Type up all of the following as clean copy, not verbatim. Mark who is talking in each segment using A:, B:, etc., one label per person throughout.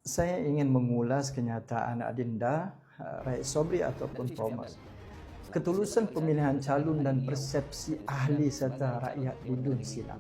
A: Saya ingin mengulas kenyataan Adinda, Raid Sobri ataupun Thomas. Ketulusan pemilihan calon dan persepsi ahli serta rakyat di Dun Silam.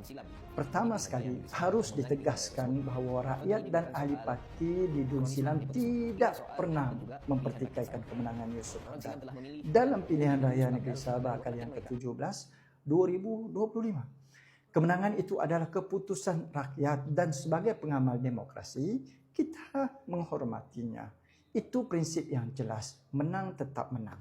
A: Pertama sekali, harus ditegaskan bahawa rakyat dan ahli parti di Dun Silam tidak pernah mempertikaikan kemenangan Yusof Hamdan dalam pilihan raya Negeri Sabah kali yang ke-17 2025. Kemenangan itu adalah keputusan rakyat dan sebagai pengamal demokrasi, kita menghormatinya. Itu prinsip yang jelas, menang tetap menang.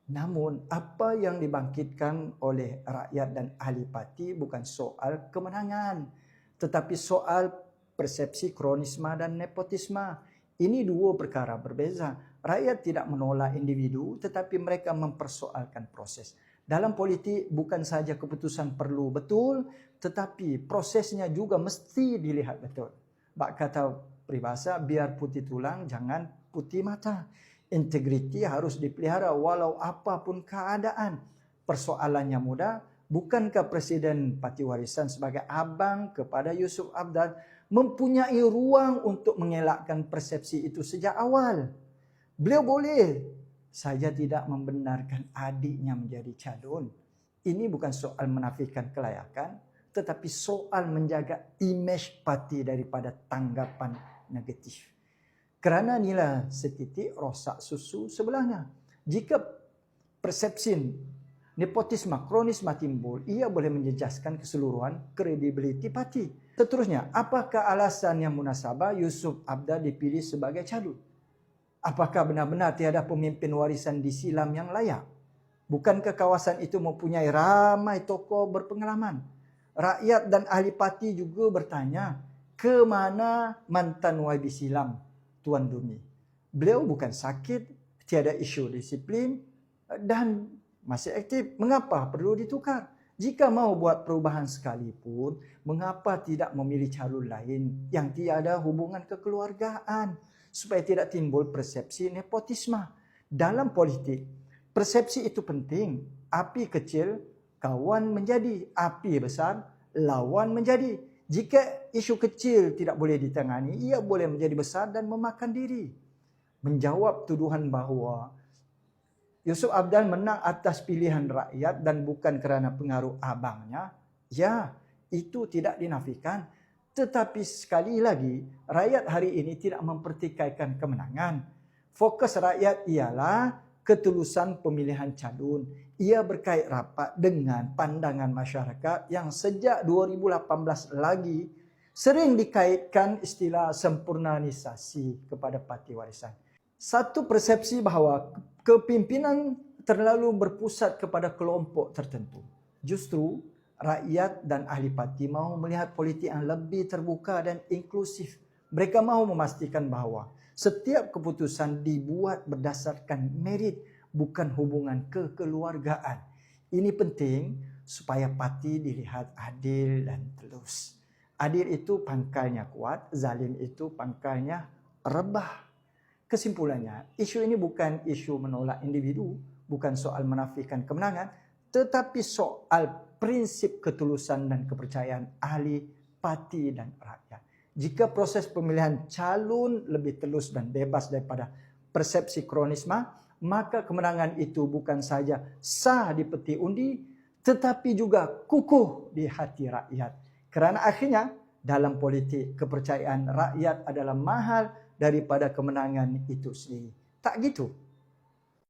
A: Namun, apa yang dibangkitkan oleh rakyat dan ahli parti bukan soal kemenangan, tetapi soal persepsi kronisme dan nepotisme. Ini dua perkara berbeza. Rakyat tidak menolak individu, tetapi mereka mempersoalkan proses. Dalam politik, bukan saja keputusan perlu betul, tetapi prosesnya juga mesti dilihat betul. Bak kata peribahasa, biar putih tulang, jangan putih mata. Integriti harus dipelihara walau apapun keadaan. Persoalannya mudah, bukankah Presiden Parti Warisan sebagai abang kepada Yusof Hamdan mempunyai ruang untuk mengelakkan persepsi itu sejak awal? Beliau boleh saja tidak membenarkan adiknya menjadi calon. Ini bukan soal menafikan kelayakan, tetapi soal menjaga imej parti daripada tanggapan negatif. Kerana nilai setitik rosak susu sebelahnya. Jika persepsi nepotisme kronisme timbul, ia boleh menjejaskan keseluruhan kredibiliti parti. Seterusnya, apakah alasan yang munasabah Yusof Hamdan dipilih sebagai calon? Apakah benar-benar tiada pemimpin warisan di Silam yang layak? Bukankah kawasan itu mempunyai ramai tokoh berpengalaman? Rakyat dan ahli parti juga bertanya, ke mana mantan YB Silam, Tuan Dumi? Beliau bukan sakit, tiada isu disiplin dan masih aktif. Mengapa perlu ditukar? Jika mau buat perubahan sekalipun, mengapa tidak memilih calon lain yang tiada hubungan kekeluargaan supaya tidak timbul persepsi nepotisme? Dalam politik, persepsi itu penting. Api kecil, kawan menjadi. Api besar, lawan menjadi. Jika isu kecil tidak boleh ditangani, ia boleh menjadi besar dan memakan diri. Menjawab tuduhan bahawa Yusof Hamdan menang atas pilihan rakyat dan bukan kerana pengaruh abangnya, ya, itu tidak dinafikan. Tetapi sekali lagi, rakyat hari ini tidak mempertikaikan kemenangan. Fokus rakyat ialah ketulusan pemilihan calon. Ia berkait rapat dengan pandangan masyarakat yang sejak 2018 lagi sering dikaitkan istilah sempurnanisasi kepada Parti Warisan. Satu persepsi bahawa kepimpinan terlalu berpusat kepada kelompok tertentu. Justru rakyat dan ahli parti mahu melihat politik yang lebih terbuka dan inklusif. Mereka mahu memastikan bahawa setiap keputusan dibuat berdasarkan merit, bukan hubungan kekeluargaan. Ini penting supaya parti dilihat adil dan telus. Adil itu pangkalnya kuat, zalim itu pangkalnya rebah. Kesimpulannya, isu ini bukan isu menolak individu, bukan soal menafikan kemenangan, tetapi soal prinsip ketulusan dan kepercayaan ahli, parti dan rakyat. Jika proses pemilihan calon lebih telus dan bebas daripada persepsi kronisme, maka kemenangan itu bukan saja sah di peti undi, tetapi juga kukuh di hati rakyat. Kerana akhirnya, dalam politik, kepercayaan rakyat adalah mahal daripada kemenangan itu sendiri. Tak gitu?